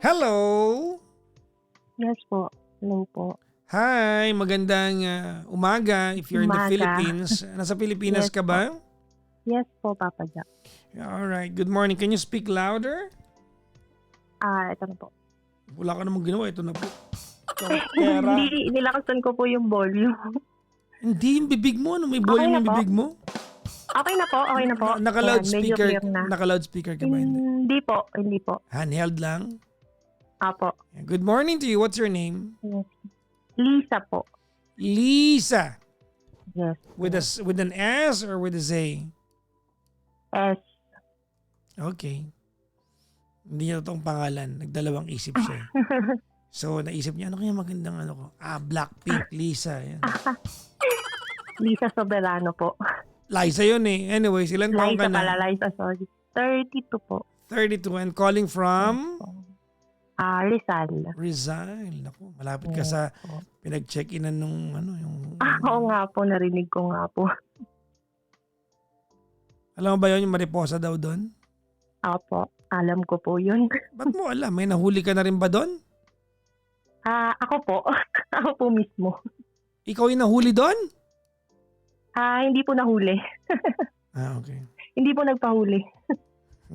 Hello! Yes po. Hello po. Hi, magandang umaga if you're in the Umaga. Philippines. Nasa Pilipinas Yes ka po. ba? Yes po, Papa Jack. Alright, good morning. Can you speak louder? Ito na po. Wala ka namang ginawa, ito na po. Pera. Hindi, nilakasan ko po yung volume. Hindi yung bibig mo, ano may Okay volume na yung po. bibig mo? Okay na po, okay na po. Ayan, medyo Naka-loudspeaker, clear na. naka-loudspeaker ka ba? Hindi po, hindi po. Handheld lang? Apo. Good morning to you. What's your name? Yes. Lisa po. Lisa. Yes. With an S or with a Z? S. Okay. Hindi niya totoong pangalan. Nagdalawang isip siya. So, naisip niya, ano kaya magandang ano ko? Blackpink, Lisa. Yan. Lisa Soberano po. Liza yun eh. Anyway, ilan taong ka Liza pala, na? Liza, sorry. 32 po. 32 and calling from? Rizal. Rizal. Naku, malapit ka sa pinag-check-inan nung ano, yung... Oo nga po, narinig ko nga po. Alam mo ba yun, yung mariposa daw doon? Apo, alam ko po yun. Ba't mo alam? May nahuli ka na rin ba doon? Ako po. Ako po mismo. Ikaw yung nahuli doon? Hindi po nahuli. Okay. Hindi po nagpahuli.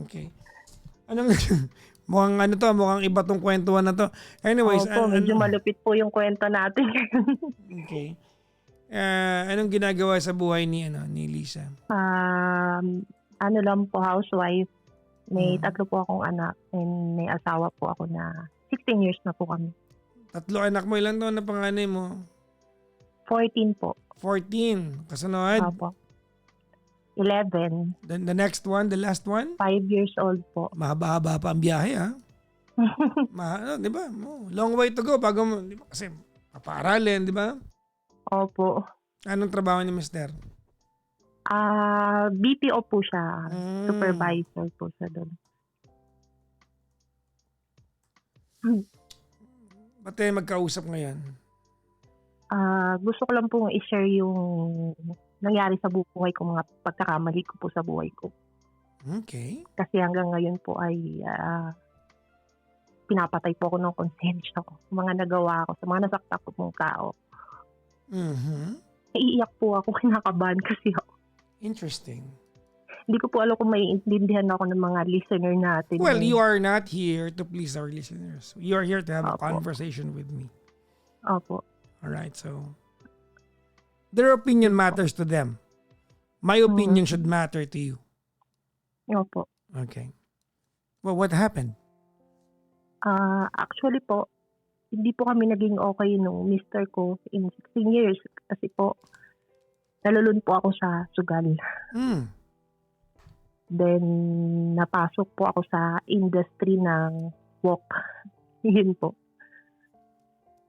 Okay. Anong... mukhang ano to, mukhang iba tong kwentuhan na to. Anyways, Opo, medyo malupit po yung kwento natin. Okay. Anong ginagawa sa buhay ni Lisa? Ano lang po, housewife. May tatlo po akong anak and may asawa po ako na 16 years na po kami. Tatlo anak mo, ilan taon na panganay mo? 14 po. 14. Kasunod? Opo. 11. The next one, the last one? 5 years old po. Mahaba-haba pa ang biyahe ha? Di ba? Long way to go bago mo, di ba? Kasi papaaralin, di ba? Opo. Anong trabaho ni Mister? BPO po siya. Supervisor po siya doon. Ba't tayo magkausap ngayon? Gusto ko lang pong i-share yung nangyari sa buhay ko, mga pagkakamali ko po sa buhay ko. Okay. Kasi hanggang ngayon po ay pinapatay po ako ng konsensya ko. Mga nagawa ko, sa mga nasaktan ko mong tao. Naiiyak po ako, kinakabahan kasi ako. Interesting. Hindi ko po alam kung maiintindihan ako ng mga listener natin. Well, you are not here to please our listeners. You are here to have a Opo. conversation with me. Opo. Alright, so their opinion matters to them. My opinion should matter to you. Opo. Okay. Well, what happened? Actually po, hindi po kami naging okay nung mister ko in 16 years. Kasi po, nalulun po ako sa sugal. Then, napasok po ako sa industry ng walk. Yun po.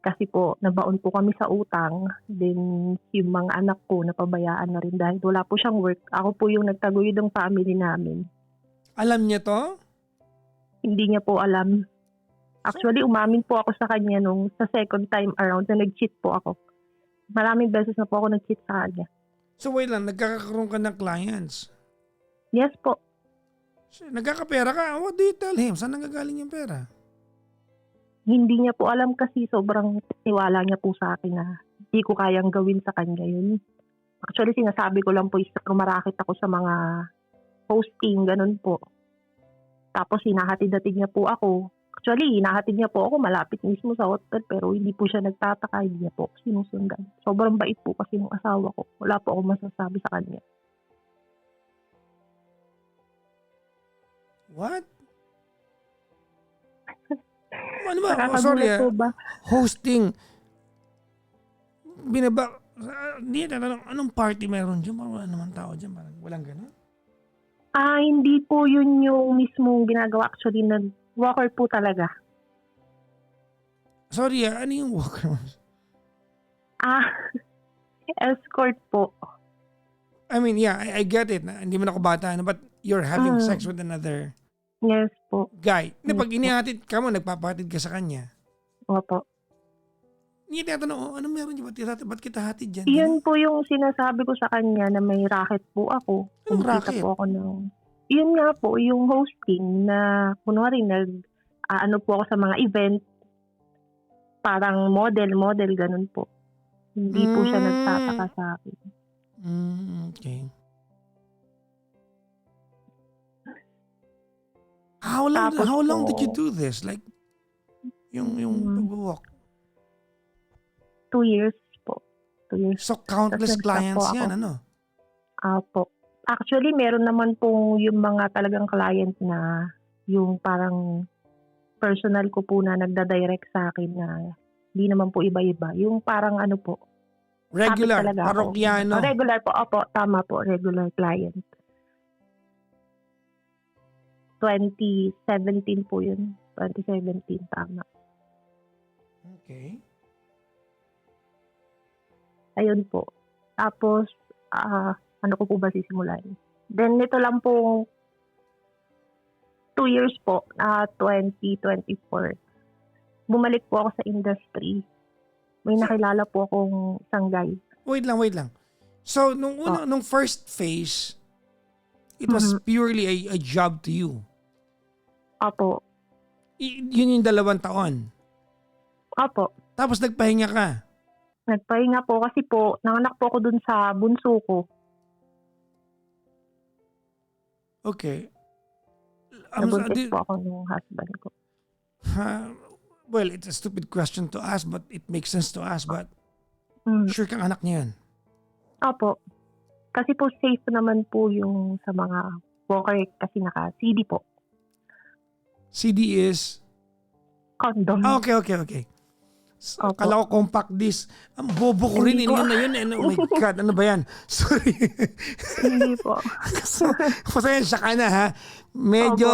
Kasi po, nabaon po kami sa utang. Then, yung mga anak ko, napabayaan na rin dahil wala po siyang work. Ako po yung nagtaguyod ng family namin. Alam niya to? Hindi niya po alam. Actually, umamin po ako sa kanya nung sa second time around na nag-cheat po ako. Maraming beses na po ako nag-cheat sa kanya. So wait lang, nagkakaroon ka ng clients. Yes po. Nagkakapera ka? What do you tell him? Saan nanggagaling yung pera? Hindi niya po alam kasi sobrang tiwala niya po sa akin na hindi ko kayang gawin sa kanya yun. Actually, sinasabi ko lang po is rumarakit ako sa mga hosting, ganun po. Tapos hinahatid-hatid niya po ako. Actually, hinahatid niya po ako malapit mismo sa hotel pero hindi po siya nagtataka, hindi niya po sinusundan. Sobrang bait po kasi ng asawa ko. Wala po ako masasabi sa kanya. What? Ano ba? Nakakagulat po ba? Hosting. Binaba. Hindi na anong party meron dyan? Parang wala naman tao dyan. Parang walang gano'n. Hindi po yun yung mismong ginagawa. Actually, nag-walker po talaga. Sorry, ano yung walker? Escort po. I mean, yeah, I get it. Hindi man ako bata, but you're having sex with another Yes po. guy. Yes Pag po. inihatid ka mo, nagpapahatid ka sa kanya. Opo. Hindi tinatanong, ano meron dyan? Ba't kita hatid dyan? Yun po yung sinasabi ko sa kanya na may racket po ako. Anong Kumikita racket? po ako ng... Yun nga po, yung hosting na kunwari ano po ako sa mga event, parang model, ganun po. Hindi po siya nagtataka sa akin. Okay. Tapos How long did you po, do this? Like, yung mm, pag-walk. 2 years po. 2 years. So, Tapos countless nag-stop po clients ako. yan, ano? Po. Actually, meron naman po yung mga talagang client na yung parang personal ko po na nagda-direct sa akin na hindi naman po iba-iba. Yung parang ano po, kapit Regular, talaga ako. parokyano. Regular po, opo, tama po, regular client. 2017 po yun. 2017, tama. Okay. Ayun po. Tapos, ano ko po ba sisimulan? Then, ito lang po, 2 years po, 2024. Bumalik po ako sa industry. May nakilala po akong isang guy. Wait lang. So, nung first phase, it was purely a job to you. Opo. Yun yung 2 taon. Opo. Tapos nagpahinga ka. Nagpahinga po kasi po, nanganak po ako dun sa bunso ko. Okay. Nabuntis po ako ng husband ko. Well, it's a stupid question to ask, but it makes sense to ask. But sure kang anak niya yan? Opo. Kasi po safe naman po yung sa mga walker kasi naka-CD po. CD is? Condom. Okay. Opo. Kala ko compact disc. Ang bobo ko rin. Hindi po. Yun na yun. Oh my God, ano ba yan? Sorry. Hindi po. Pasensya ka na ha. Medyo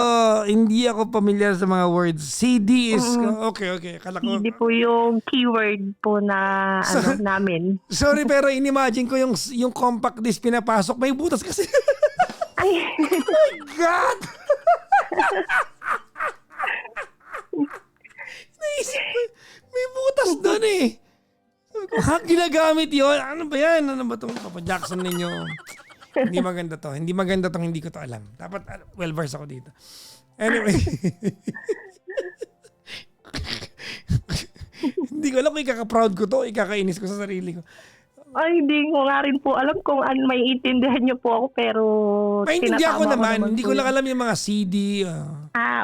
hindi ako familiar sa mga words. CD is, okay. Kala ko, CD po yung keyword po na namin. sorry pero inimagine ko yung compact disc pinapasok. May butas kasi. Ay. God! Naisip ko, may butas doon eh. Sabi ko, ginagamit yun? Ano ba yan? Ano ba itong Papa Jackson ninyo? Hindi maganda to. Hindi ko to alam. Dapat well-versed ako dito. Anyway. Hindi ko alam kung ikaka-proud ko to, ikakainis ko sa sarili ko. Ay, hindi ko nga rin po alam kung may intindihan niyo po ako pero Maintindihan ko naman. Hindi po ko lang yun. alam yung mga CD.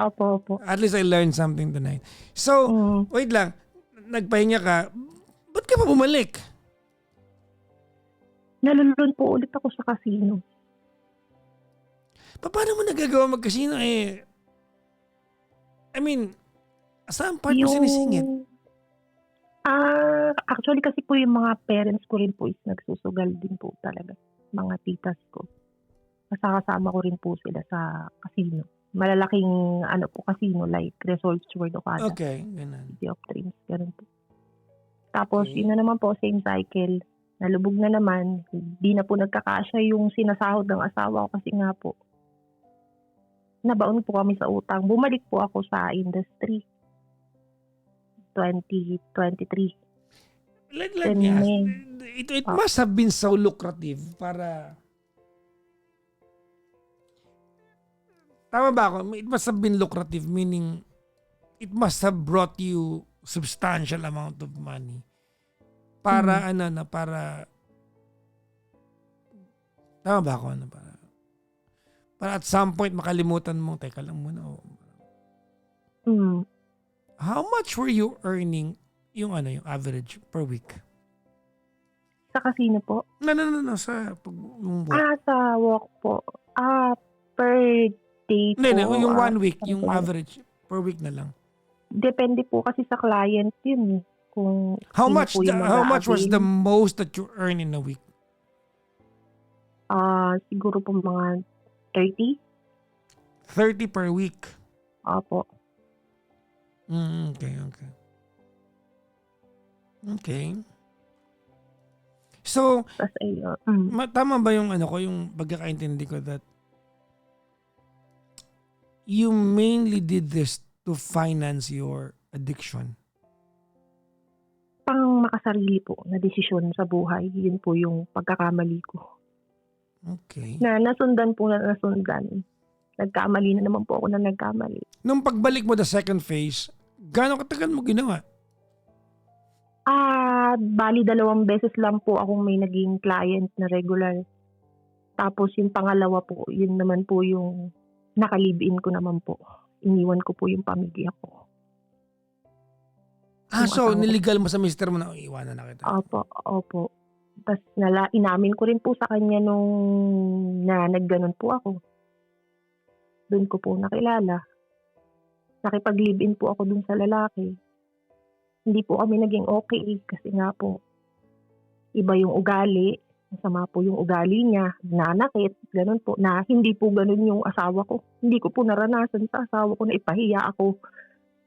Opo. At least I learned something tonight. So, wait lang. Nagpahinga ka. Ba't ka pa bumalik? Nalulun po ulit ako sa casino. Paano mo nagagawa mag-casino eh? I mean, saan part mo sinisingit? Actually kasi po yung mga parents ko rin po is nagsusugal din po talaga. Mga titas ko. Kasama ko rin po sila sa casino. Malalaking casino like Resorts World of Ada. Okay, ganun. City of Dreams, ganun po. Tapos Okay. yun na naman po, same cycle. Nalubog na naman. Hindi na po nagkakasya yung sinasahod ng asawa ko kasi nga po. Nabaon po kami sa utang. Bumalik po ako sa industry. 2023. Let me ask. It must have been so lucrative para... Tama ba ako? It must have been lucrative meaning it must have brought you substantial amount of money. Para para... Tama ba ako? Para at some point makalimutan mo, teka lang muna. How much were you earning yung average per week? Sa casino po? No, sa yung walk. Sa walk po. Per day po. Hindi, yung 1 week, yung average per week na lang. Depende po kasi sa client yun. Kung How sino much po yung how much was the mag-a-avail. most that you earn in a week? Siguro po mga 30. 30 per week. Opo. Okay. So, Tapos tama ba yung yung pagkakaintindi ko that you mainly did this to finance your addiction? pang makasarili po na desisyon sa buhay. Yun po yung pagkakamali ko. Okay. Na nasundan. Nagkamali na naman po ako na nagkamali. Nung pagbalik mo the second phase, gaano katagal mo ginawa? Bali 2 beses lang po akong may naging client na regular. Tapos yung pangalawa po, yun naman po yung naka-live-in ko naman po. Iniwan ko po yung pamilya ko. Yung So asawa ko. niligal mo sa mister mo na iwanan na kita. Opo. Tapos inamin ko rin po sa kanya nung na nagganon po ako. Doon ko po nakilala. Nakipag-live-in po ako dun sa lalaki. Hindi po kami naging okay kasi nga po iba yung ugali. Masama po yung ugali niya. Nanakit. Ganun po. Na hindi po ganun yung asawa ko. Hindi ko po naranasan sa asawa ko na ipahiya ako.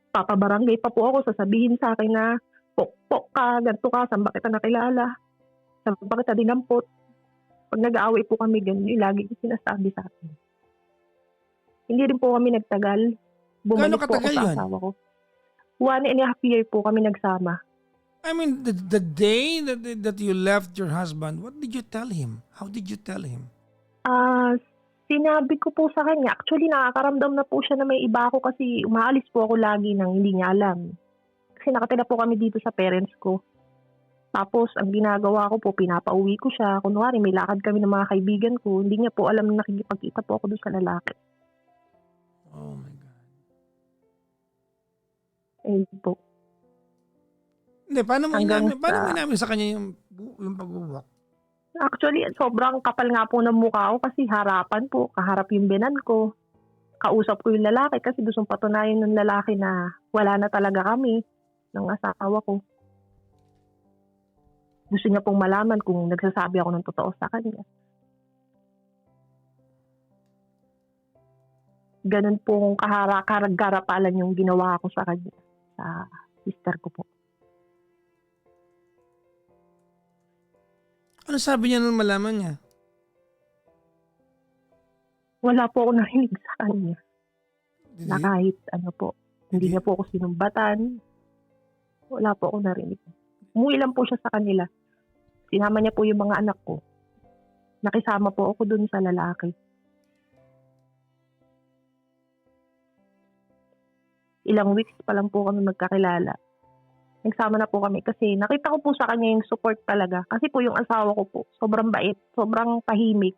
Papabarangay pa po ako. Sasabihin sa akin na pok ka, ganito ka, saan ba kita nakilala? Saan ba kita dinampot? Pag nag-aaway po kami, ganun yung lagi yung sinasabi sa akin. Hindi rin po kami nagtagal. Gaano Bumalik po ako katagal sa yun? asawa ko. 1.5 year po kami nagsama. I mean, the day that you left your husband, what did you tell him? How did you tell him? Sinabi ko po sa kanya, actually nakakaramdam na po siya na may iba ako kasi umaalis po ako lagi nang hindi niya alam. Kasi nakatira po kami dito sa parents ko. Tapos ang ginagawa ko po, pinapauwi ko siya. Kunwari may lakad kami ng mga kaibigan ko, hindi niya po alam na nakikipagkita po ako doon sa lalaki. Oh my God. Po. Hindi, paano mo Hanggang inamin sa kanya yung pag-uwak? Actually, sobrang kapal nga po ng mukha ko kasi harapan po, kaharap yung binan ko. Kausap ko yung lalaki kasi gustong patunayan ng lalaki na wala na talaga kami ng asawa ko. Gusto niya pong malaman kung nagsasabi ako ng totoo sa kanya. Ganun pong karagarapalan yung ginawa ko sa kanya, sa sister ko po. Ano sabi niya nung malaman niya? Wala po ako narinig sa kanya. Did Na he? kahit ano po, hindi Hindi. niya po ako sinumbatan. Wala po ako narinig. Umuwi lang po siya sa kanila. Sinama niya po yung mga anak ko. Nakisama po ako dun sa lalaki. Ilang weeks pa lang po kami magkakilala. Nagsama na po kami kasi nakita ko po sa kanya yung support talaga. Kasi po yung asawa ko po, sobrang bait, sobrang tahimik.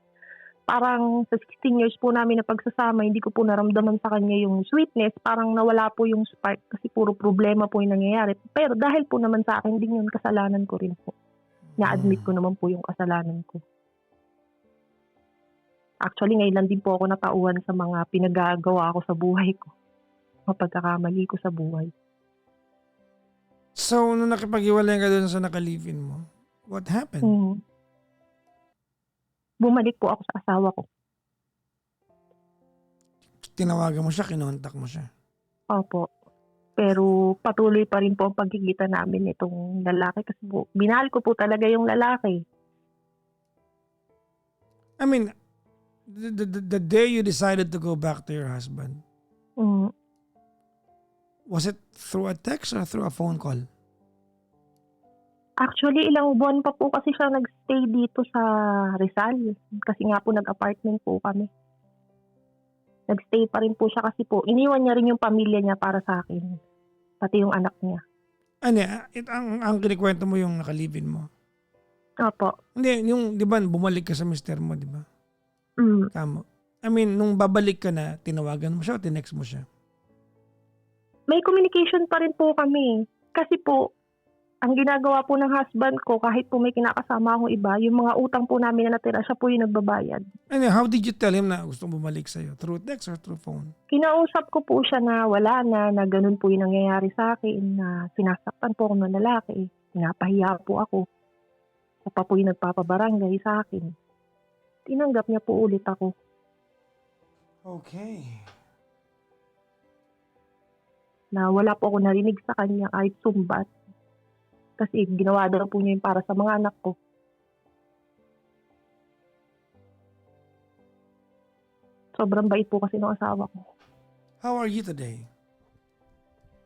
Parang sa 16 years po namin na pagsasama, hindi ko po naramdaman sa kanya yung sweetness. Parang nawala po yung spark kasi puro problema po yung nangyayari. Pero dahil po naman sa akin din yun, kasalanan ko rin po. Na-admit ko naman po yung kasalanan ko. Actually, ngayon lang din po ako natauhan sa mga pinagagawa ko sa buhay ko. Mga pagkakamali ko sa buhay. So, nung nakipag-iwalay ka doon sa naka-live-in mo, what happened? Bumalik po ako sa asawa ko. Tinawagan mo siya, kinontak mo siya. Opo. Pero patuloy pa rin po ang pagkikita namin itong lalaki kasi po, binahal ko po talaga yung lalaki. I mean, the day you decided to go back to your husband, Mm. was it through a text or through a phone call? Actually, ilang buwan pa po kasi siya nagstay dito sa Rizal. Kasi nga po nag-apartment po kami. Nagstay pa rin po siya kasi po, iniwan niya rin yung pamilya niya para sa akin. Pati yung anak niya. Ano, ang kinikwento mo yung naka-live-in mo. Opo. Hindi, yung, di ba, bumalik ka sa mister mo, di ba? Mm. Tama. I mean, nung babalik ka na, tinawagan mo siya o tinext mo siya? May communication pa rin po kami. Kasi po, ang ginagawa po ng husband ko, kahit po may kinakasama akong iba, yung mga utang po namin na natira, siya po yung nagbabayad. Ano, how did you tell him na gusto bumalik sa'yo? Through text or through phone? Kinausap ko po siya na wala na ganun po yung nangyayari sa akin, na sinasaktan po ako ng lalaki, pinapahiya po ako. Siya pa po yung nagpapabarangay sa akin. Tinanggap niya po ulit ako. Okay. Na wala po ako narinig sa kanya kahit sumbat. Kasi ginawa daw po niya yung para sa mga anak ko. Sobrang bait po kasi ng asawa ko. How are you today?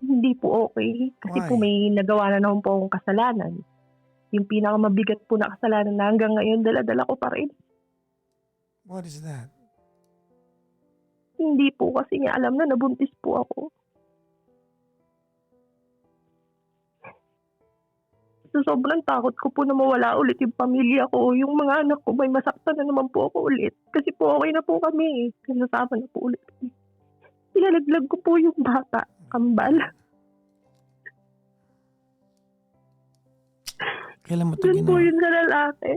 Hindi po okay. Kasi Why? po may nagawa na naman po akong kasalanan. Yung pinakamabigat po na kasalanan na hanggang ngayon dala-dala ko pa rin. What is that? Hindi po kasi niya alam na nabuntis po ako. So, sobrang takot ko po na mawala ulit yung pamilya ko. Yung mga anak ko, may masaktan na naman po ako ulit. Kasi po okay na po kami. Kasama na po ulit kami. Ilalaglag ko po yung bata. Kambal. Kailan mo ito Yun po ginawa? yun sa lalaki.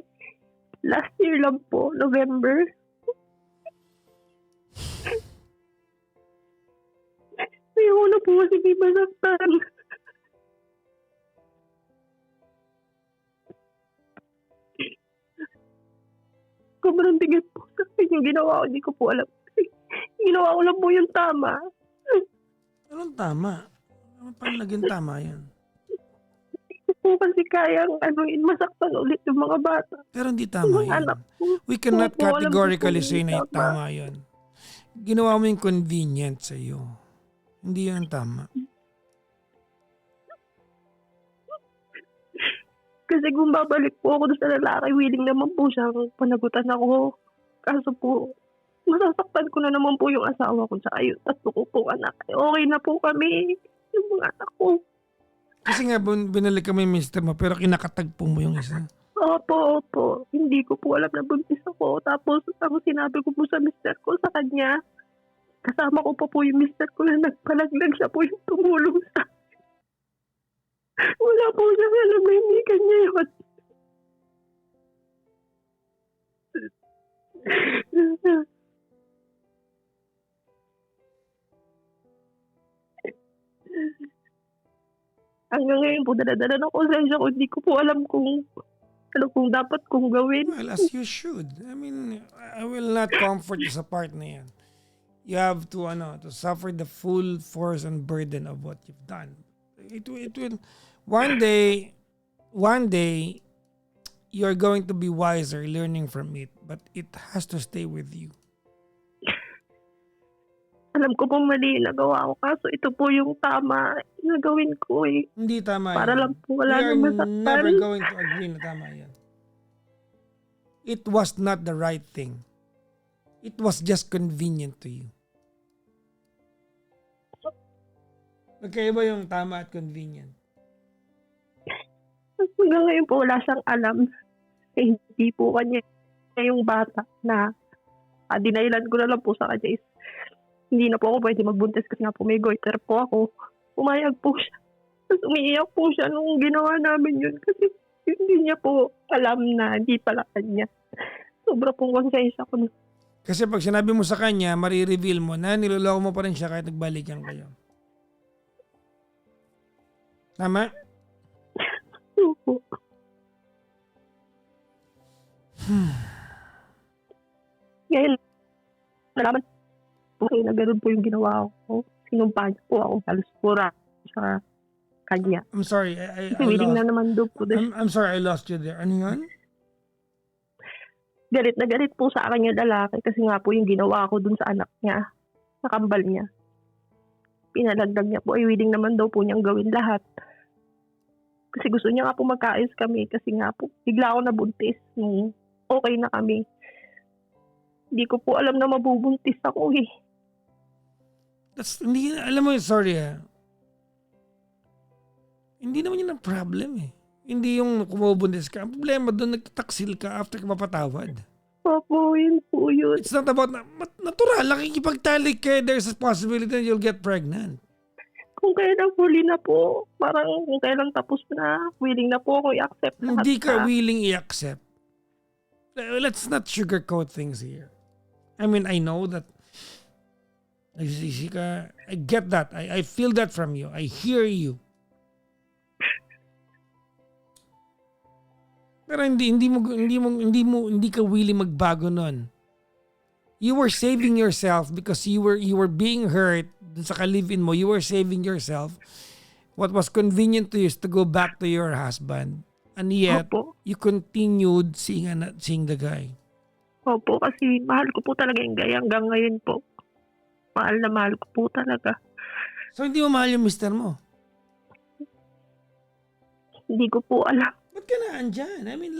Last year lang po, November. Ayoko na po kasi may masaktan. Sobrang bigat po sa akin yung ginawa ko. Hindi ko po alam. Ginawa ko lang po yung tama. Anong tama? Paano naging tama yan? Hindi ko po kasi kayang masaktan ulit yung mga bata. Pero hindi Yung tama mga yan. anak ko. We cannot Opo, alam ko categorically po say yung na tama. tama yun. Ginawa mo yung convenient sa'yo. Hindi yun tama. Kasi kung babalik po ako doon sa lalaki, willing naman po siyang panagutan ako. Kaso po, masasaktan ko na naman po yung asawa ko tsaka yung 3 ko po anak. Okay na po kami. Yung mga anak ko. Kasi nga, binalik kami mister mo, pero kinakatagpo mo yung isa. Opo. Hindi ko po alam na buntis ako. Tapos, ang sinabi ko po sa mister ko sa kanya, kasama ko pa po yung mister ko na nagpalaglag, siya po yung tumulong sa akin. Wala po siyang alam na hindi kanya yun. Hanggang ngayon po, dala-dala ng konsensya ko. Hindi ko po alam kung ano kung dapat kong gawin. Well, as you should. I mean, I will not comfort you sa part na yan. You have to, to suffer the full force and burden of what you've done. It will, one day, you're going to be wiser learning from it, but it has to stay with you. Alam ko pong mali yung nagawa ko. Kaso ito po yung tama na gawin ko eh. Hindi tama Para yan. lang po wala We are nang masaktan. never going to agree na tama yan. It was not the right thing. It was just convenient to you. Magkaiba yung tama at convenient. Hanggang ngayon po wala siyang alam. Eh, hindi po kanya yung bata na dinailan ko na lang po sa kanya is hindi na po ako pwede magbuntis kasi nga po may goiter po ako. Umayag po siya. Tapos umiiyak po siya nung ginawa namin yun kasi hindi niya po alam na hindi pala kanya. Sobra pong konsensya ko na. Kasi pag sinabi mo sa kanya, marireveal mo na niloloko mo pa rin siya kahit nagbalikan kayo. Tama? Opo. Ngayon, nalaman po kayo na gano'n po yung ginawa ko. Sinumpa niya po ako halos pura sa kanya. I'm sorry, I Kasi willing na lost. naman doon po. I'm sorry, I lost you there. Ano yun? Galit na galit po sa akin yung lalaki kasi nga po yung ginawa ko dun sa anak niya, sa kambal niya. Pinalagdag niya po, willing naman daw po niyang gawin lahat. Kasi gusto niya nga po magkaayos kami kasi nga po, bigla ako nabuntis. Okay na kami. Hindi ko po alam na mabubuntis ako eh. Hindi, alam mo, sorry hindi naman yun ang problem eh. Hindi yung kumubuntis ka. Ang problema doon, nagtataksil ka after ka mapatawad. Opo, yun po yun. It's not about, natural, nakikipagtalik ka, there's a possibility that you'll get pregnant. Kung kailan huli na po, parang kung kailan tapos na, willing na po ako i-accept lahat. Hindi ka willing i-accept. Let's not sugarcoat things here. I mean, I know that nagsisisi ka. I get that. I feel that from you. I hear you. Pero hindi ka willing magbago nun. You were saving yourself because you were being hurt dun sa ka-live-in mo. You were saving yourself. What was convenient to you is to go back to your husband. And yet, Opo. you continued seeing the guy. Opo, kasi mahal ko po talaga yung guy hanggang ngayon po. Mahal na mahal ko po talaga. So, hindi mo mahal yung mister mo? Hindi ko po alam. Ba't ka na andyan? I mean,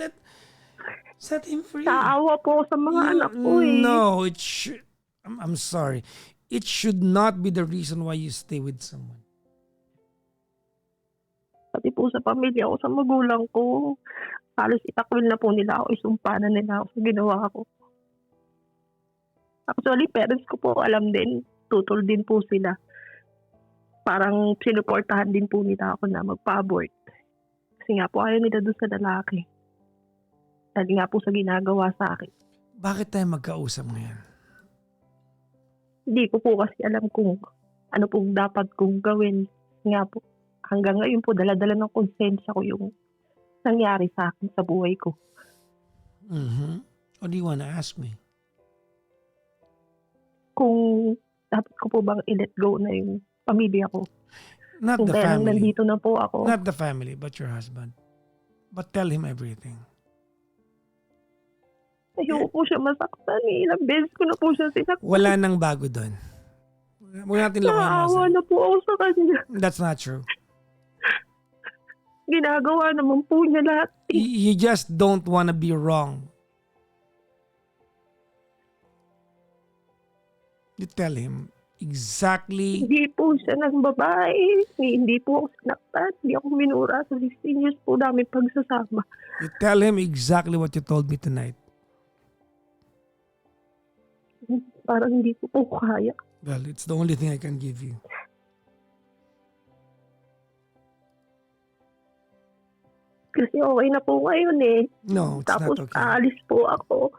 set him free. Naawa po ako sa mga anak ko eh. No, I'm sorry. It should not be the reason why you stay with someone. Pati po sa pamilya ko, sa magulang ko, halos itakwil na po nila ako, isumpa na nila ako sa ginawa ko. Actually, parents ko po alam din, tutol din po sila. Parang sinuportahan din po nila ako na magpa-abort. Kasi nga po ayaw nila doon sa lalaki. Dahil nga po sa ginagawa sa akin. Bakit tayo magkausap ngayon? Hindi ko po kasi alam kung ano pong dapat kong gawin. Nga po, hanggang ngayon po, dala-dala ng konsensya ko yung nangyari sa akin sa buhay ko. What do you wanna ask me? Kung dapat ko po bang i-let go na yung pamilya ko. Not Kung the dahil family. nandito na po ako. Not the family, but your husband. But tell him everything. Ayoko po siya masaktan. Ilang beses ko na po siya sinaktan. Wala nang bago doon. Huwag natin lokohin Naawa natin. na po ako sa kanya. That's not true. Ginagawa naman po niya lahat. You just don't wanna be wrong. You tell him exactly. Hindi po siya ng babae. Hindi po ako sinaktan. Hindi ako minura. Sa 16 years po namin pagsasama. You tell him exactly what you told me tonight. Parang hindi ko po kaya. Well, it's the only thing I can give you. Kasi okay na po ngayon eh. No, it's Tapos not okay. aalis po ako.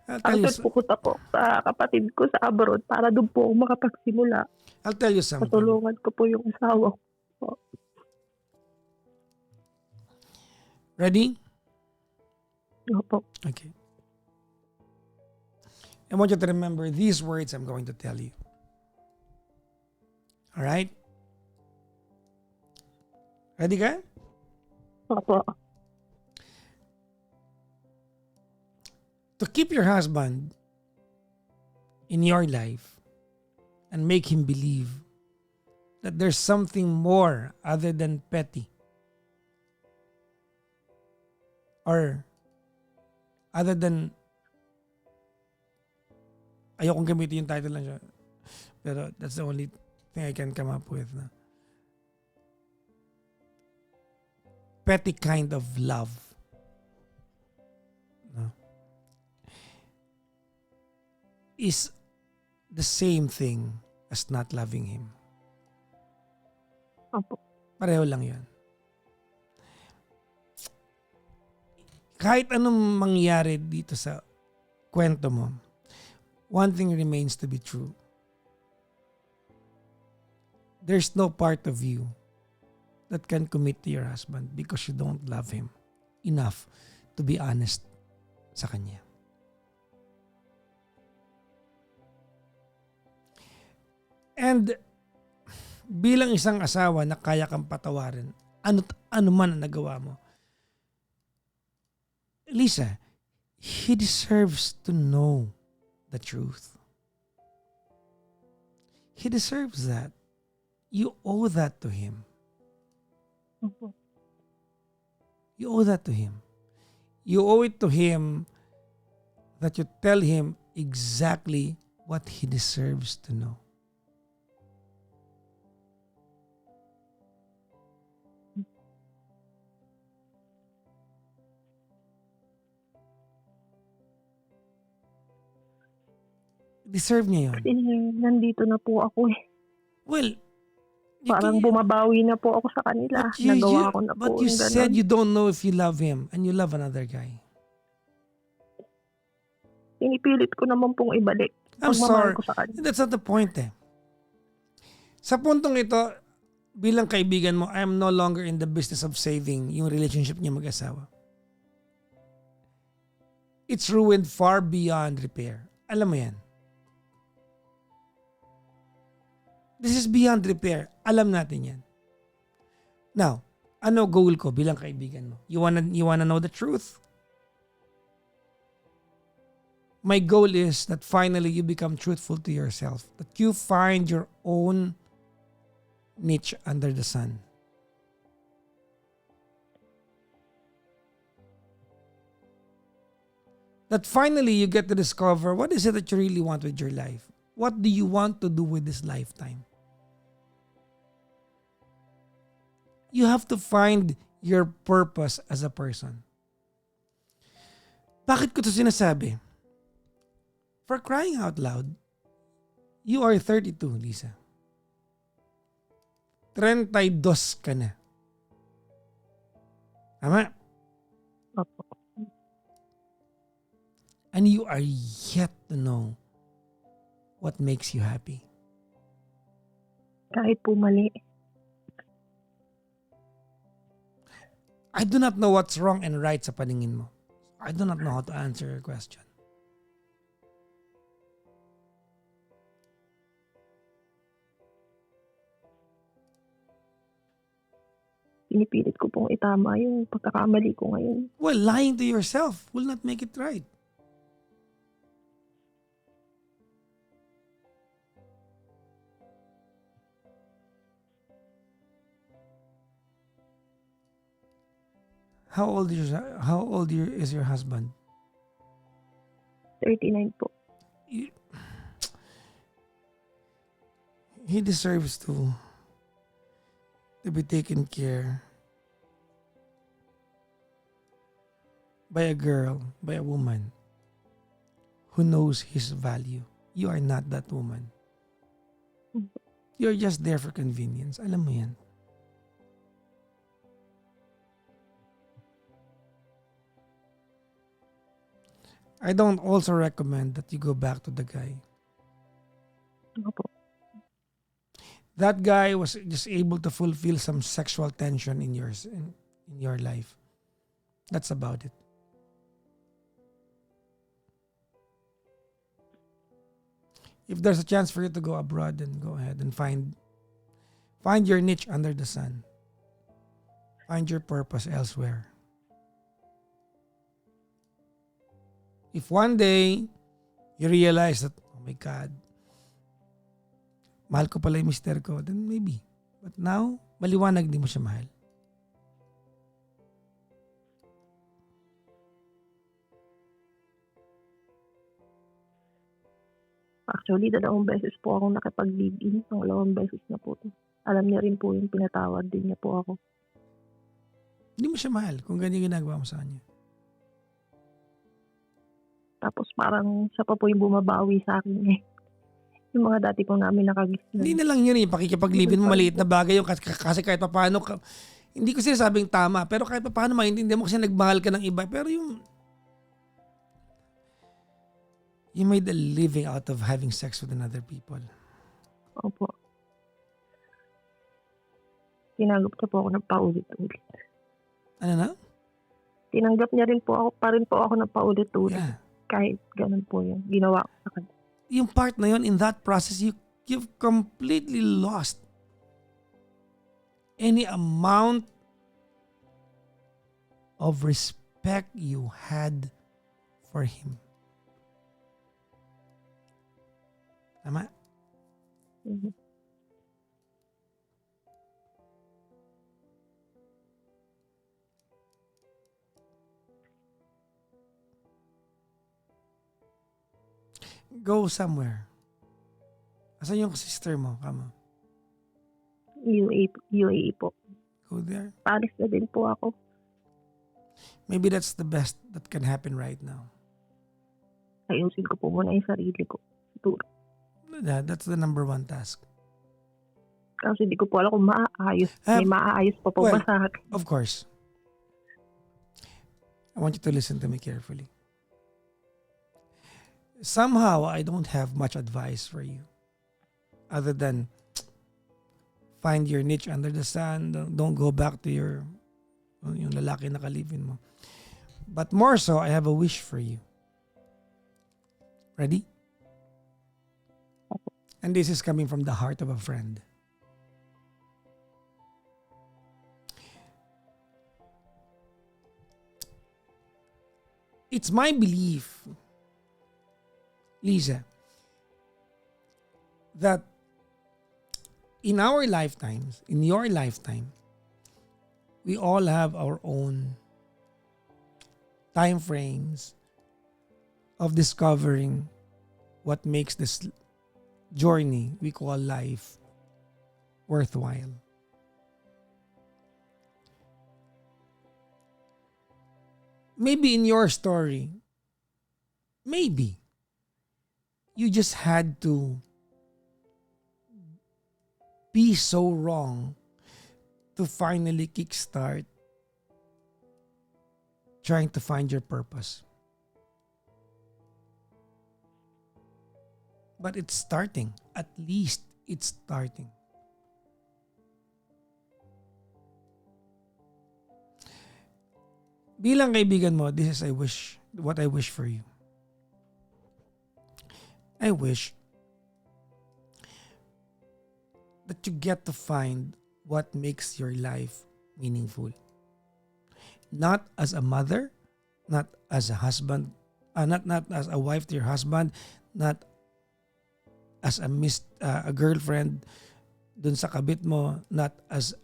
I'll tell you, Actually, pupunta po sa kapatid ko sa abroad para doon po ako makapagsimula. I'll tell you something. Patulungan ko po yung asawa ko. Ready? Opo. Okay. I want you to remember these words I'm going to tell you. All right? Ready ka? Opo. To keep your husband in your life and make him believe that there's something more other than petty or other than ayokong gamitin yung title lang siya pero that's the only thing I can come up with na petty kind of love. No? Is the same thing as not loving him. Opo. Pareho lang yun. Kahit anong mangyari dito sa kwento mo, one thing remains to be true. There's no part of you that can commit to your husband because you don't love him enough to be honest sa kanya. And bilang isang asawa na kaya kang patawarin, ano man ang nagawa mo, Lisa, he deserves to know the truth. He deserves that. You owe that to him. Opo. You owe that to him. You owe it to him that you tell him exactly what he deserves to know. Deserve niya yun. Kasi nandito na po ako eh. Well, Parang bumabawi na po ako sa kanila. Nagawa ko na po. But you yung said ganun. you don't know if you love him and you love another guy. Pinipilit ko naman pong ibalik. I'm sorry. Pagmamahal ko sa kanya. That's not the point eh. Sa puntong ito, bilang kaibigan mo, I am no longer in the business of saving yung relationship niya mag-asawa. It's ruined far beyond repair. Alam mo yan. This is beyond repair. Alam natin yan. Now, ano goal ko bilang kaibigan mo? You wanna know the truth? My goal is that finally you become truthful to yourself. That you find your own niche under the sun. that finally you get to discover what is it that you really want with your life. What do you want to do with this lifetime? You have to find your purpose as a person. Bakit ko ito sinasabi? For crying out loud, you are 32, Lisa. 32 ka na. Tama? Opo. And you are yet to know what makes you happy. Kahit po mali. I do not know what's wrong and right sa paningin mo. I do not know how to answer your question. Pinipilit ko pong itama yung pagkakamali ko ngayon. Well, lying to yourself will not make it right. How old is your husband? 39 po. He deserves to be taken care by a girl, by a woman who knows his value. You are not that woman. You're just there for convenience. Alam mo yan. I don't also recommend that you go back to the guy. Opo. That guy was just able to fulfill some sexual tension in your life. That's about it. If there's a chance for you to go abroad, then go ahead and find your niche under the sun. Find your purpose elsewhere. If one day you realize that, oh my God, mahal ko pala yung mister ko, then maybe. But now, maliwanag di mo siya mahal. Actually, 2 beses po akong nakipag-live-in. 2 beses na po to. Alam niya rin po yung pinatawad din niya po ako. Hindi mo siya mahal kung ganyan ginagawa mo sa kanya. Tapos parang siya pa po yung bumabawi sa akin eh. Yung mga dati ko namin nakagisnan. Hindi na lang yun eh. Pakikipaglibin mo, maliit na bagay yung kasi kahit paano, hindi ko sinasabing tama, pero kahit paano maintindihan mo kasi nagmahal ka ng iba. Pero you made a living out of having sex with another people. Opo. Tinanggap niya po ako ng paulit-ulit. Ano na? Tinanggap niya rin po ako, pa rin po ako ng paulit-ulit. Yeah. Kahit ganun po yung ginawa ko sa kanya. Yung part na yun, in that process, you've completely lost any amount of respect you had for him. Tama? Mhm. Go somewhere. Asan yung sister mo? Kama. UAE po. Go there. Paris na din po ako. Maybe that's the best that can happen right now. Ayusin ko po muna yung sarili ko. Siguro. That's the number one task. Kasi hindi ko po alam kung maaayos. May maaayos pa po ba sa akin? Of course. I want you to listen to me carefully. Somehow, I don't have much advice for you. Other than find your niche under the sun. Don't go back to yung lalaki na kalipin mo. But more so, I have a wish for you. Ready? And this is coming from the heart of a friend. It's my belief, Lisa, that in our lifetimes, in your lifetime, we all have our own time frames, of discovering what makes this journey we call life worthwhile. Maybe in your story, maybe you just had to be so wrong to finally kickstart trying to find your purpose. But it's starting. At least it's starting. Bilang kaibigan mo, this is what I wish for you. I wish that you get to find what makes your life meaningful. Not as a mother, not as a husband, not as a wife to your husband, not as a girlfriend dun sa kabit mo, not as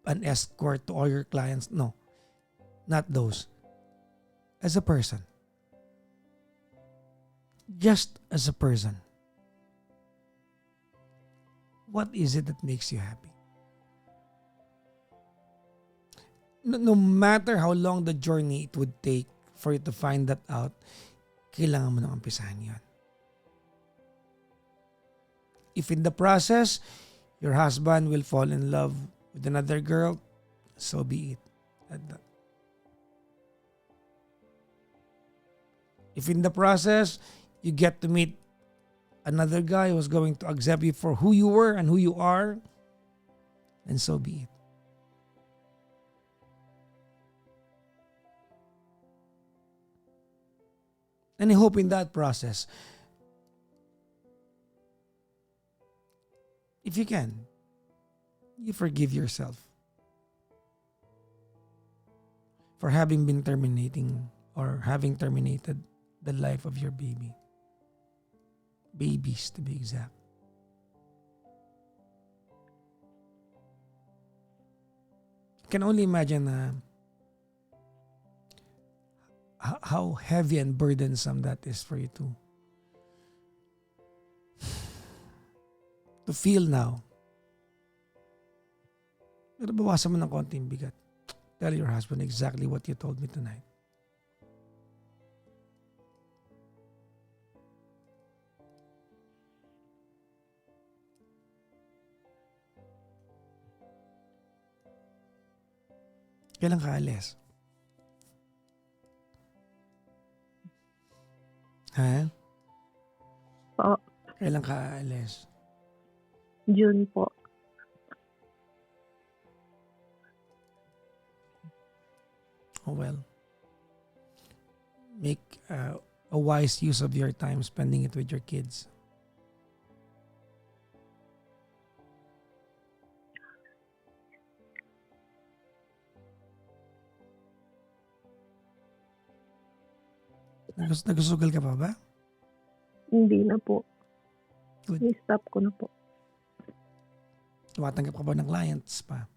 an escort to all your clients. No, not those. As a person. Just as a person. What is it that makes you happy? No matter how long the journey it would take for you to find that out, kailangan mo nang umpisahan yun. If in the process, your husband will fall in love with another girl, so be it. If in the process, you get to meet another guy who's going to accept you for who you were and who you are, then so be it. And I hope in that process, if you can, you forgive yourself for having been terminating or having terminated the life of your baby. Babies, to be exact. I can only imagine how heavy and burdensome that is for you to feel now. Pero bawasan mo ng konting bigat. Tell your husband exactly what you told me tonight. Kailan ka alis? Ha? Po, Kailan ka aalis? June po. Oh well. Make a wise use of your time spending it with your kids. Nagusugal ka pa ba? Hindi na po. Good. I-stop ko na po. Tumatanggap ka ba ng clients pa?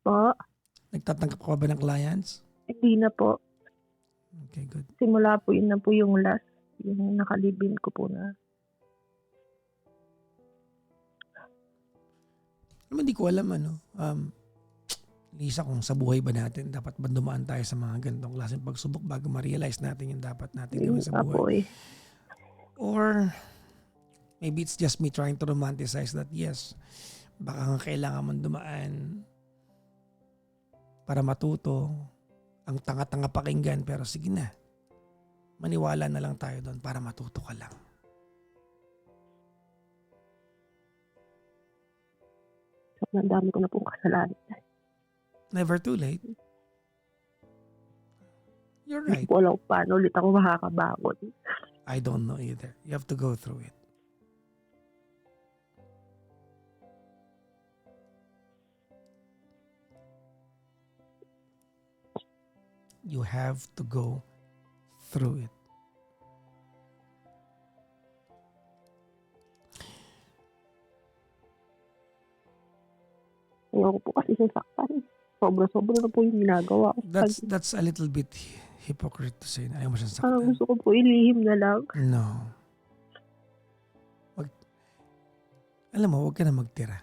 Po, Nagtatanggap ka ba ng clients? hindi na po. Okay, good. Simula po yun na po yung last, yung nakalibin ko po na. Naman di ko alam Lisa, kung sa buhay ba natin, dapat ba dumaan tayo sa mga ganitong klaseng pagsubok bago ma-realize natin yung dapat natin gawin sa Po buhay? eh. Or maybe it's just me trying to romanticize that yes, baka nga kailangan mong dumaan para matuto. Ang tanga-tanga pakinggan, pero sige na. Maniwala na lang tayo doon para matuto ka lang. Sobrang dami ko na pong kasalanan. Never too late. You're Hindi right. ko alam kung paano ulit ako makakabangon. I don't know either. You have to go through it. You have to go through it. Ayoko po kasi sasaktan. Sobra-sobra na po yung ginagawa ko. That's a little bit hypocrite to say na ayaw mo siyang Parang saktan. gusto ko po ilihim na lang. No. Wag, alam mo, huwag ka na magtira.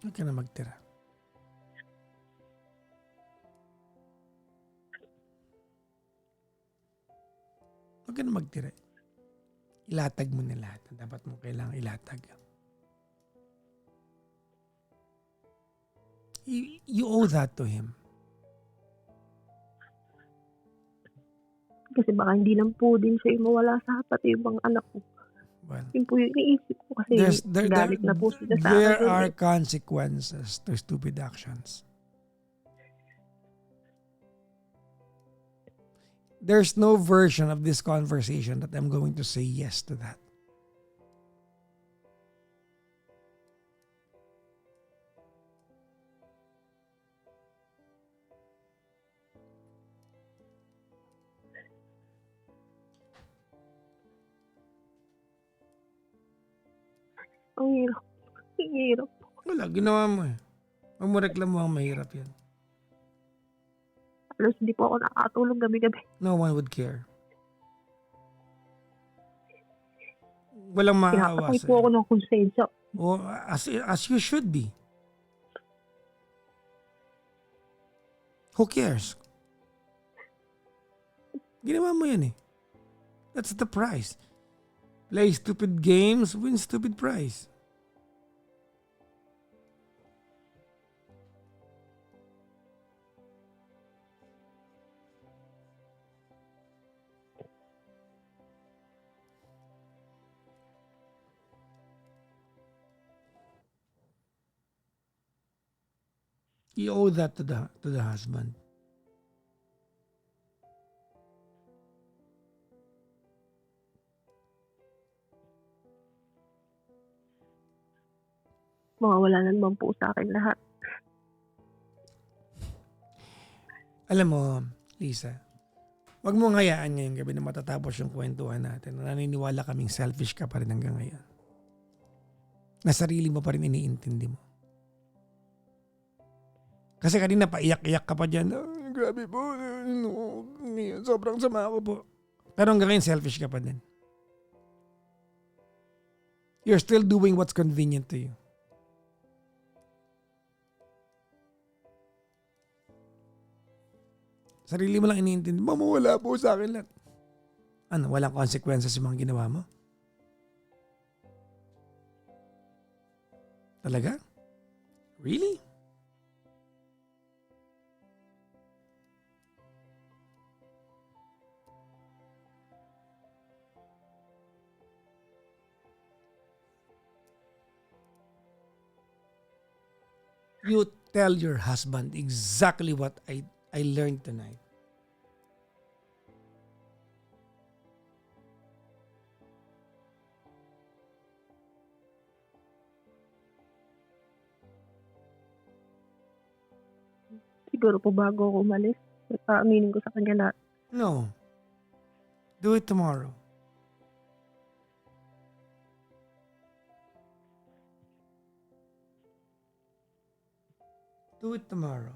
Huwag ka na magtira. Huwag ka na magtira. Ilatag mo na lahat na dapat mo kailangang ilatag. You owe that to him. Kasi baka hindi lang po din siya yung mawala sa pati yung mga anak ko. Well, Yun po yung iniisip ko kasi galit na po sila sa there akin. are consequences to stupid actions. There's no version of this conversation that I'm going to say yes to that. Ang hirap. Ang hirap. Wala, ginawa mo eh. Huwag mo reklamo ang mahirap yan. Alos hindi po ako nakakatulog gabi-gabi. No one would care. Walang maaawa Pinapatay po ako sa'yo. ng konsensya. O, as you should be. Who cares? Ginawa mo yan eh. That's the price. Play stupid games, win stupid prize. You owe that to the husband. Mawawala na naman po sa akin lahat. Alam mo, Lisa, wag mo hayaan ngayong gabi na matatapos yung kwentuhan natin. Naniniwala kaming selfish ka pa rin hanggang ngayon. Na sarili mo pa rin iniintindi mo. Kasi kanina paiyak-iyak ka pa dyan. Grabe po. Sobrang sama ako po. Pero hanggang ngayon selfish ka pa din. You're still doing what's convenient to you. Sarili mo lang iniintindi. Mama, wala po sa akin lahat. Ano, walang consequences yung mga ginawa mo? Talaga? Really? You tell your husband exactly what I learned tonight. Siguro po bago ako umalis, aminin ko sa kanya lahat. No. Do it tomorrow. Do it tomorrow.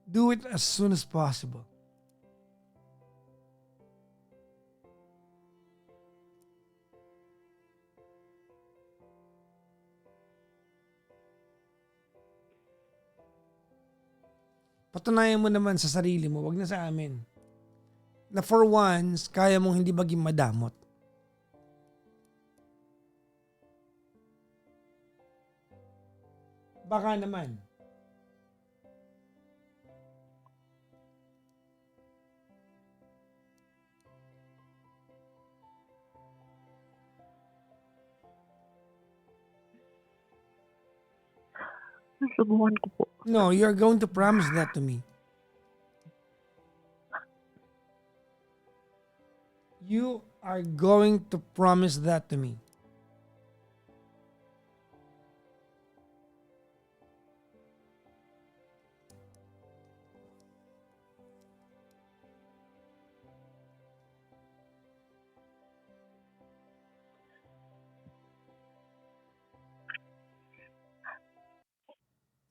Do it as soon as possible. Patunayan mo naman sa sarili mo, wag na sa amin. Na for once, kaya mong hindi maging madamot. Baka naman. Subukan ko po. No, you're going to promise that to me. You are going to promise that to me.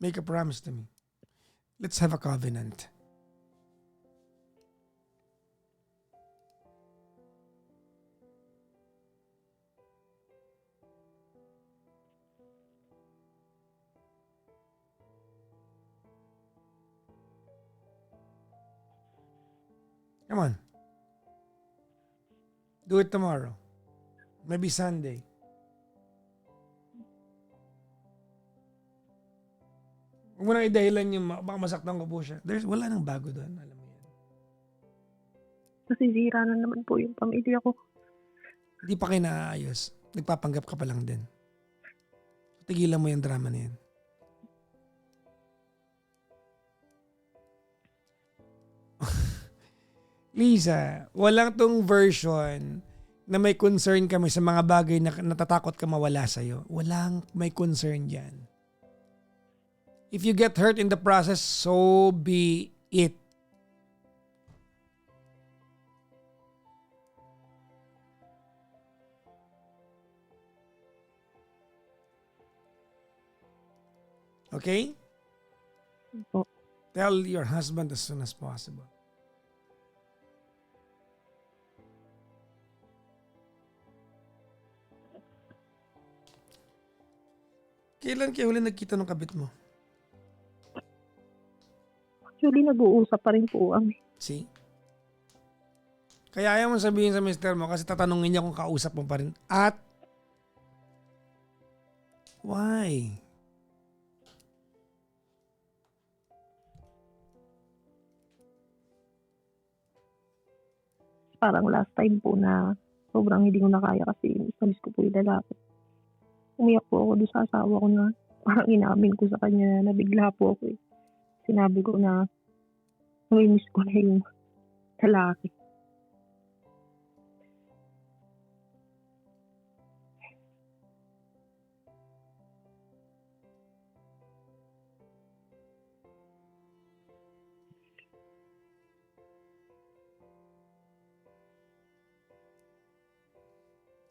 Make a promise to me. Let's have a covenant. Come on. Do it tomorrow. Maybe Sunday. Huwag mo na idahilan yung baka masaktan ko po siya. Wala nang bago doon. Alam mo yan. Nasisira na naman po yung pamilya ko. Hindi pa kayo naaayos. Nagpapanggap ka pa lang din. Tigilan mo yung drama na yan. Lisa, walang tong version na may concern kami sa mga bagay na natatakot ka mawala sa'yo. Walang may concern dyan. If you get hurt in the process, so be it. Okay? Po. Tell your husband as soon as possible. Kailan kayo huli nagkita ng kabit mo? Actually, nag-uusap pa rin po kami. See? Kaya ayaw mo sabihin sa mister mo kasi tatanungin niya kung kausap mo pa rin. At why? Parang last time po na sobrang hindi ko na kaya kasi miss ko po yung lalaki. Umiyak po ako doon sa asawa ko na parang inamin ko sa kanya na nabigla po ako eh. Sinabi ko na miss ko na yung lalaki.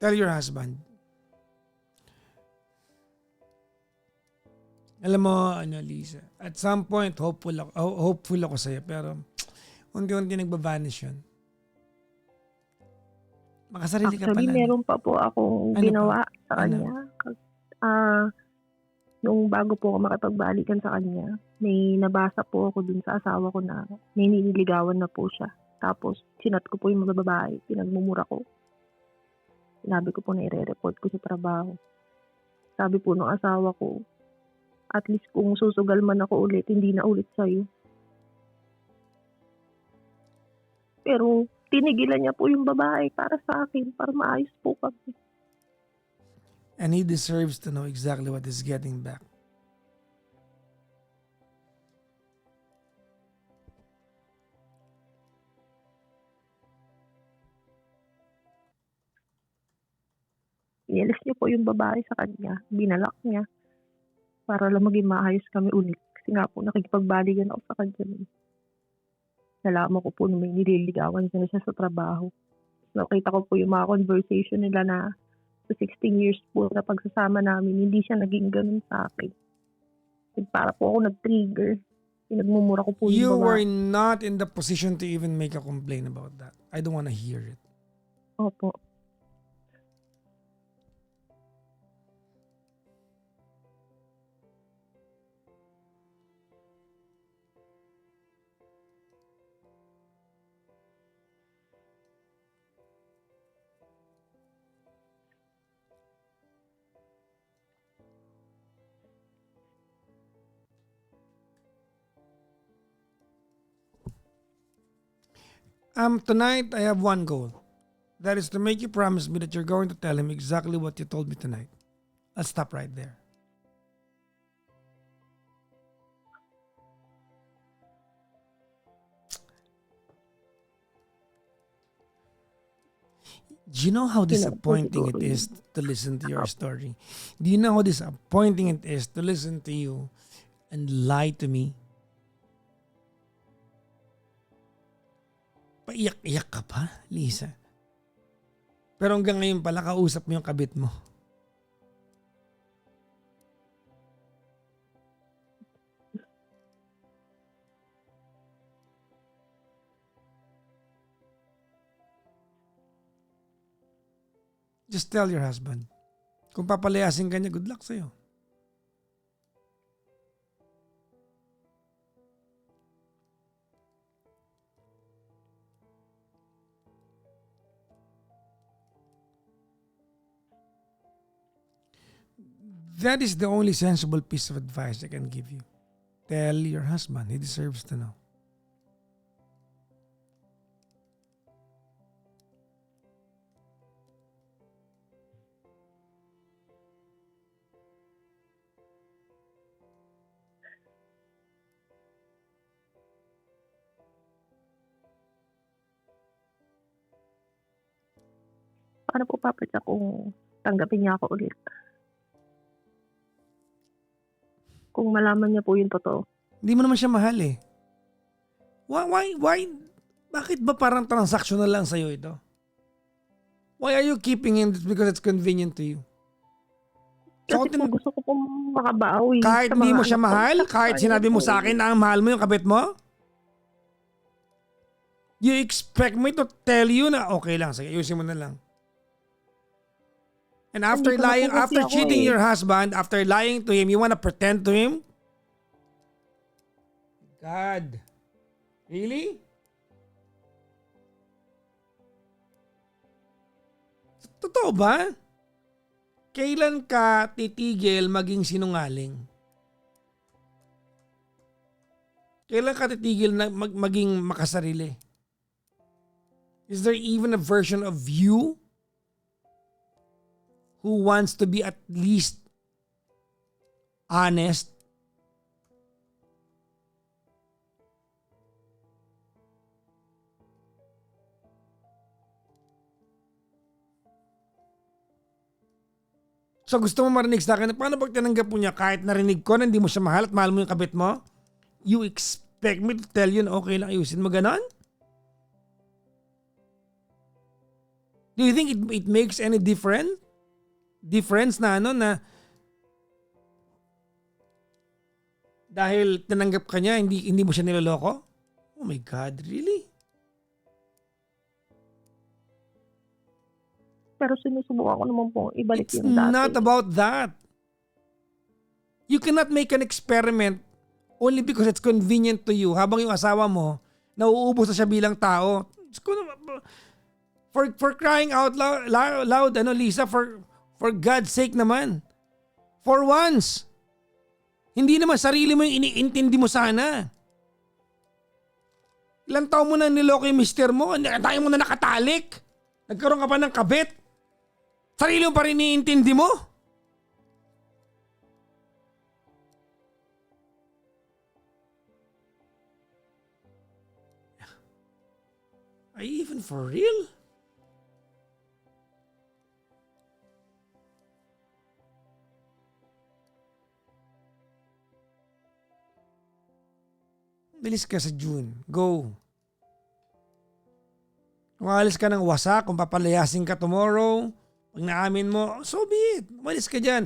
Tell your husband. Alam mo, Lisa, at some point, hopeful ako sa'yo, pero unti-unti nagbabanish yun. Makasarili ka Actually, pala. meron pa po akong Ano ginawa pa? sa kanya. Nung bago po ako makipagbalikan sa kanya, may nabasa po ako dun sa asawa ko na may nililigawan na po siya. Tapos, sinat ko po yung mga babae, pinagmumura ko. Sinabi ko po na i-report ko sa trabaho. Sabi po ng asawa ko, at least kung susugal man ako ulit, hindi na ulit sa'yo. Pero tinigilan niya po yung babae para sa akin, para maayos po kami. And he deserves to know exactly what he's getting back. Ialis niyo po yung babae sa kanya, binalak niya, para lang maging maayos kami ulit. Kasi nga po, nakikipagbalikan ako sa kanya. Nalaman ko po na may nililigawan siya sa trabaho. Nakita ko po yung mga conversation nila na sa 16 years po na pagsasama namin, hindi siya naging ganun sa akin. Para po ako nag-trigger. Pinagmumura ko po You yung were babae. not in the position to even make a complaint about that. I don't want to hear it. Opo. Tonight, I have one goal. That is to make you promise me that you're going to tell him exactly what you told me tonight. I'll stop right there. Do you know how Yun lang po disappointing siguro it yun. is to listen to your story? Do you know how disappointing it is to listen to you and lie to me? Paiyak-iyak ka pa, Lisa. Pero hanggang ngayon pala, kausap mo yung kabit mo. Just tell your husband. Kung papalayasin ka niya, good luck sa'yo. That is the only sensible piece of advice I can give you. Tell your husband. He deserves to know. Paano po Papa Jack kung tanggapin niya ako ulit? Kung malaman niya po yung totoo. Hindi mo naman siya mahal eh. Why? Bakit ba parang transactional lang sa'yo ito? Why are you keeping him just because it's convenient to you? Kasi So, po gusto ko pong makabawi. kahit sa hindi mga mo siya anak ko. mahal, kahit sinabi mo sa akin na ang mahal mo yung kabit mo, you expect me to tell you na okay lang, sige, ayusin mo na lang. And after Hindi ko na lying, po kasi after ako cheating eh. your husband, after lying to him, you wanna pretend to him? God. Really? Totoo ba? Kailan ka titigil maging sinungaling? Kailan ka titigil na maging makasarili? Is there even a version of you who wants to be at least honest? So gusto mo marinig sa akin, paano pag tinanggap mo niya kahit narinig ko na hindi mo siya mahal at mahal mo yung kabit mo? You expect me to tell you na okay lang ayusin mo ganon? Do you think it makes any difference? Difference na na dahil tinanggap ka niya, hindi mo siya niloloko? Oh my God, really? Pero sinusubukan ko naman po ibalik It's yung dati. not about that. You cannot make an experiment only because it's convenient to you habang yung asawa mo nauubos na siya bilang tao. For crying out loud, Lisa, for God's sake naman. For once. Hindi naman sarili mo yung iniintindi mo sana. Ilang taon mo na niloko yung mister mo, tayo mo na nakatalik. Nagkaroon ka pa ng kabit. Sarili mo pa rin iniintindi mo? Are you even for real? Bilis ka sa June. Go. Kung alis ka ng wasak, kung papalayasin ka tomorrow, pag naamin mo, so be it. Umalis ka dyan.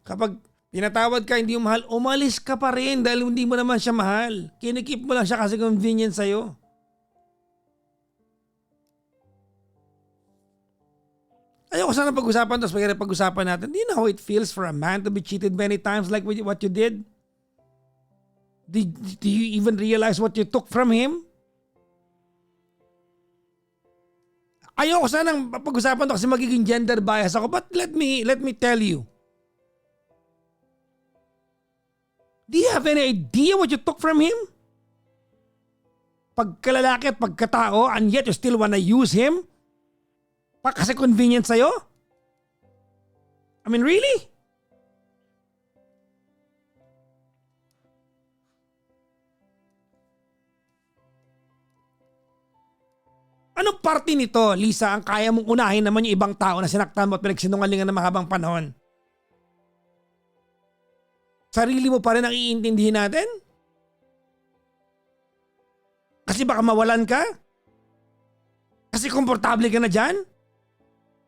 Kapag pinatawad ka, hindi mo mahal, umalis ka pa rin dahil hindi mo naman siya mahal. Kinikip mo lang siya kasi convenient sa'yo. Ayoko sana pag-usapan tapos pag-usapan natin. Do you know how it feels for a man to be cheated many times like what you did? Do you even realize what you took from him? Ayoko sanang pag-usapan to kasi magiging gender bias ako. But let me tell you. Do you have any idea what you took from him? Pagkalalaki at pagkatao and yet you still wanna use him? Kasi convenient sa'yo? I mean, really? Anong parte nito, Lisa, ang kaya mong unahin naman yung ibang tao na sinaktan mo at pinagsinungalingan ng mahabang panahon? Sarili mo pa rin ang iintindihin natin? Kasi baka mawalan ka? Kasi komportable ka na dyan?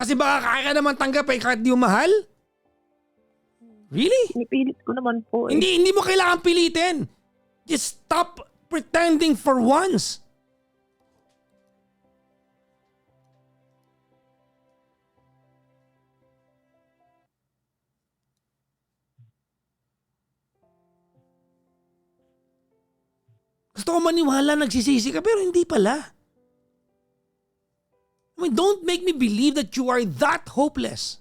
Kasi baka kaya ka naman tanggap kahit di mo mahal? Really? Pinipilit ko naman po eh. Hindi mo kailangan pilitin. Just stop pretending for once. Gusto ko maniwala nagsisisi ka pero hindi pala. I mean, don't make me believe that you are that hopeless.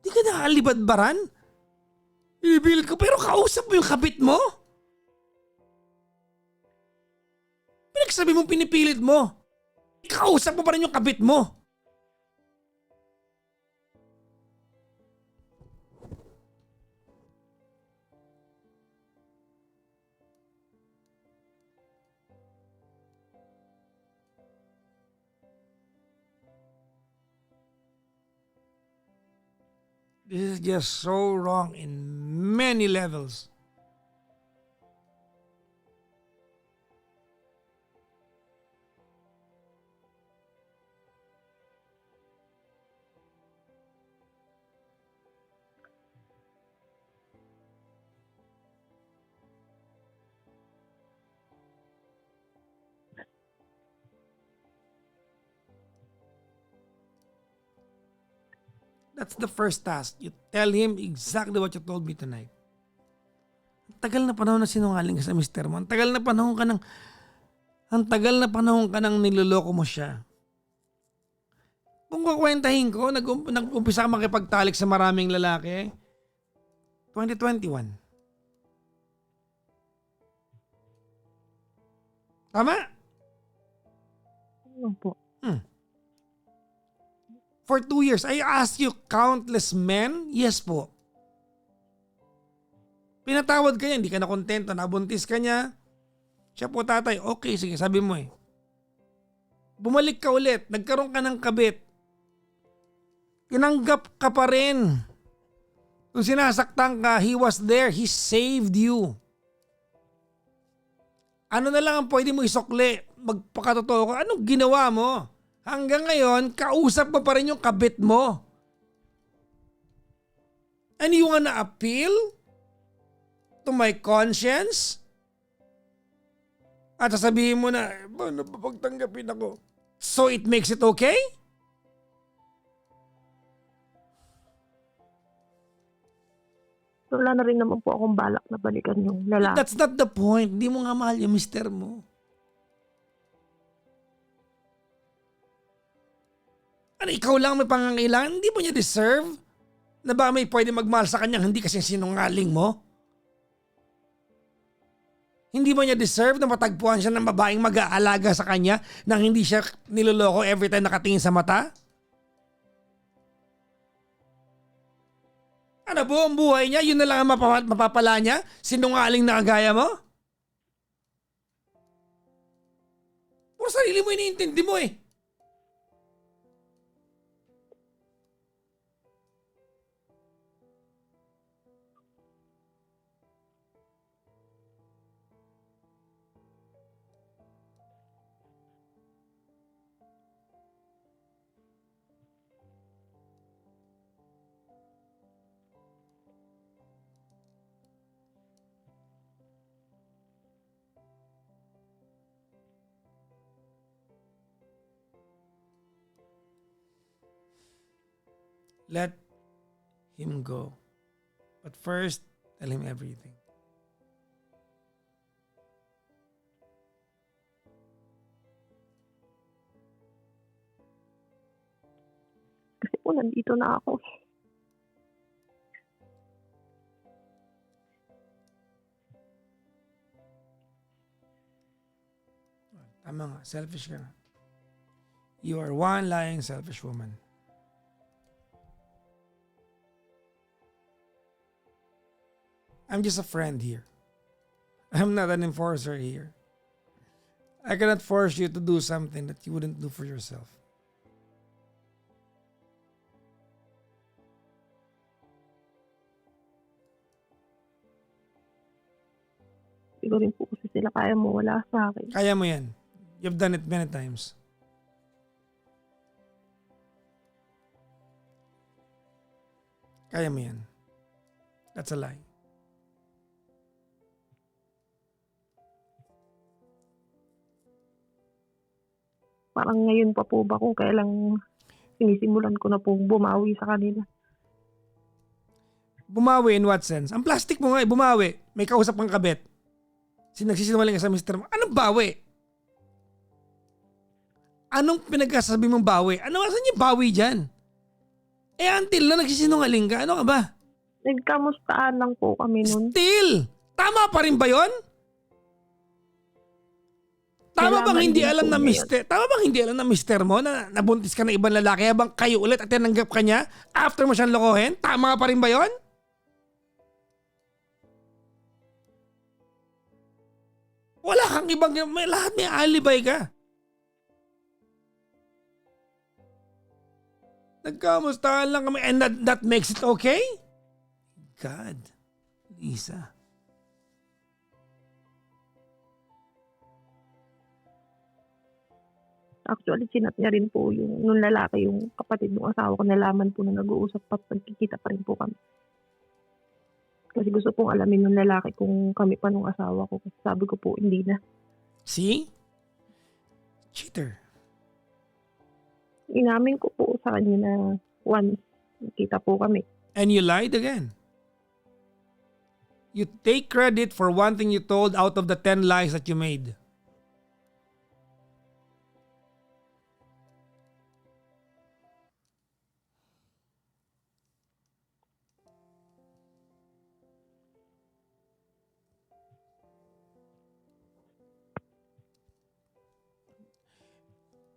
Di ka nakalibadbaran? Ibil ko pero kausap mo yung kabit mo? Pinagsabi mo pinipilit mo. Kausap mo pa rin yung kabit mo. This is just so wrong in many levels. That's the first task. You tell him exactly what you told me tonight. Ang tagal na panahon na sinungaling ka sa mister mo. Ang tagal na panahon ka nang niloloko mo siya. Kung kukwentahin ko, nag-umpisa ka makipagtalik sa maraming lalaki. 2021. Tama? Ano po? For 2 years, I asked you countless men? Yes po. Pinatawad ka niya, hindi ka na kontento, nabuntis ka niya. Siya po tatay, okay sige sabi mo eh. Bumalik ka ulit, nagkaroon ka ng kabit. Tinanggap ka pa rin. Kung sinasaktan ka, he was there, he saved you. Ano na lang ang pwede mo isukli, magpakatotoo ka, anong ginawa mo? Hanggang ngayon, kausap mo pa rin yung kabit mo. And you wanna appeal to my conscience? At sasabihin mo na, napapagtanggapin ako. So it makes it okay? Wala na rin naman po akong balak na balikan yung lalaki. That's not the point. Hindi mo nga mahal yung mister mo. Ano, ikaw lang may pangangailangan? Hindi mo niya deserve? Na ba may pwede magmahal sa kanya hindi kasi sinungaling mo? Hindi mo niya deserve na matagpuan siya ng babaeng mag-aalaga sa kanya nang hindi siya niloloko every time nakatingin sa mata? Ano po ang buhay niya? Yun na lang ang mapapala niya? Sinungaling na kagaya mo? Puro sarili mo iniintindi mo eh. Let him go. But first, tell him everything. Kasi po nandito na ako. Tama nga, selfish ka nga. You are one lying selfish woman. I'm just a friend here. I'm not an enforcer here. I cannot force you to do something that you wouldn't do for yourself. Hindi ko rin po kasi sila kaya mawala sa akin. Kaya mo yan. You've done it many times. Kaya mo yan. That's a lie. Parang ngayon pa po ba kung kailang sinisimulan ko na pong bumawi sa kanila. Bumawi in what sense? Ang plastic mo nga bumawi. May kausap kang kabet. Nagsisinungaling ka sa mister mo. Anong bawi? Anong pinagkasabi mong bawi? Asan yung bawi dyan? Until na nagsisinungaling ka, ano ka ba? Nagkamustaan lang po kami nun. Still! Tama pa rin ba yun? Tama bang hindi alam na mister? Tama bang hindi alam na mister mo na nabuntis ka ng ibang lalaki habang kayo ulit at tinanggap ka niya after mo siyang lokohin? Tama pa rin ba yun? Wala kang ibang, lahat may alibay ka. Nagkamustahan lang kami and that makes it okay? God, Lisa. Actually, sinat niya rin po yung nung lalaki, yung kapatid ng asawa ko, nalaman po na nag-uusap pa at nagkikita pa rin po kami. Kasi gusto pong alamin ng lalaki kung kami pa nung asawa ko. Kasi sabi ko po, hindi na. See? Cheater. Inamin ko po sa kanya na once nakita po kami. And you lied again. You take credit for one thing you told out of the 10 lies that you made.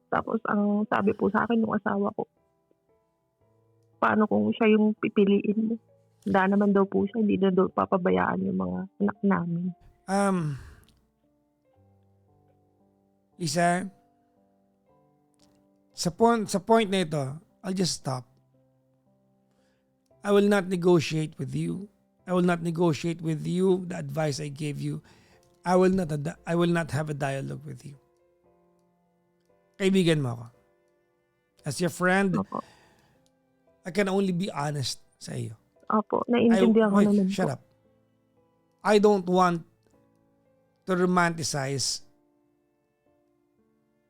Tapos ang sabi po sa akin ng asawa ko, paano kung siya yung pipiliin mo? Handa naman daw po siya, hindi na daw papabayaan yung mga anak namin. Lisa, sa point na ito, I'll just stop. I will not negotiate with you. I will not negotiate with you the advice I gave you. I will not have a dialogue with you. Kaibigan mo ako. As your friend, Opo. I can only be honest sa iyo. Opo, naiintindihan ko naman Shut po. up. I don't want to romanticize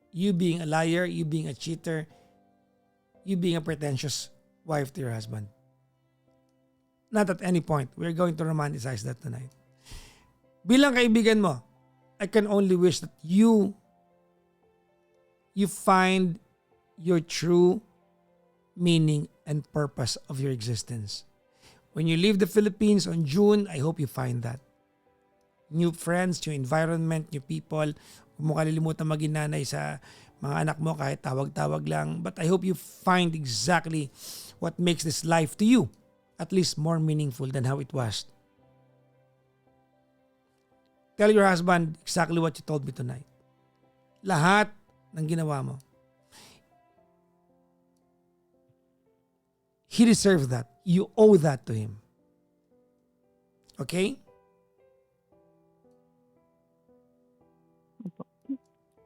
you being a liar, you being a cheater, you being a pretentious wife to your husband. Not at any point. We're going to romanticize that tonight. Bilang kaibigan mo, I can only wish that you find your true meaning and purpose of your existence. When you leave the Philippines on June, I hope you find that. New friends, new environment, new people. Huwag mo kalilimutan maging nanay sa mga anak mo kahit tawag-tawag lang. But I hope you find exactly what makes this life to you at least more meaningful than how it was. Tell your husband exactly what you told me tonight. Lahat ng ginawa mo. He deserves that. You owe that to him. Okay?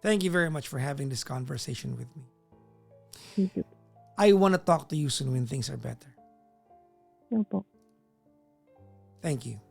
Thank you very much for having this conversation with me. Thank you. I want to talk to you soon when things are better. Opo. Thank you.